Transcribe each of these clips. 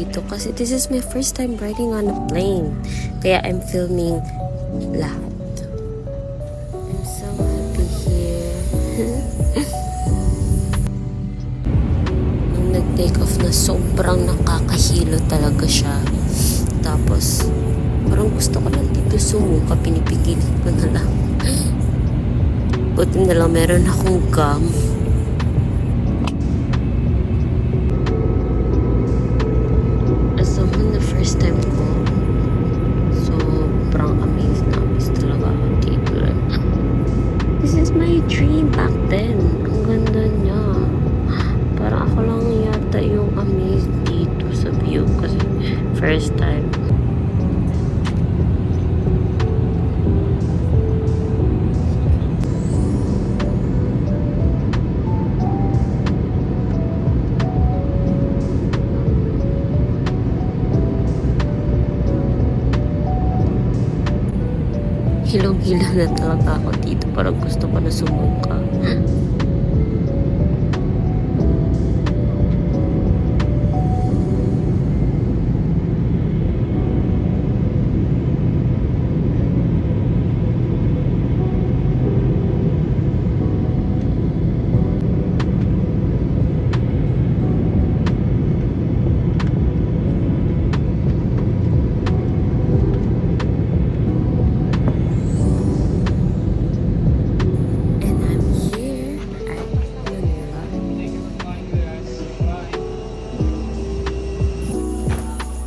dito kasi this is my first time riding on a plane. Kaya I'm filming lahat. I'm so happy here. Nung nag-take off na sobrang nakakahilo talaga siya. Tapos, parang gusto ko lang dito sumuka, pinipigilit ko na lang. Buti na lang meron akong gum. The first time ko, sobrang amazed na amazed talaga ako dito. This is my dream back then. Ang ganda niya. Parang ako lang yata yung amazed dito sa view kasi first time. Hilong-hilo na talaga ako dito. Parang gusto ko na sumuka.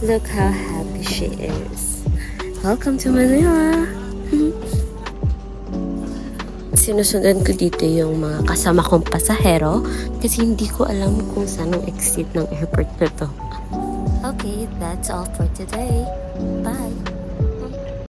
Look how happy she is. Welcome to Manila. Sinusundan ko dito yung mga kasama kong pasahero kasi hindi ko alam kung saan ang exit ng airport na to. Okay, that's all for today. Bye!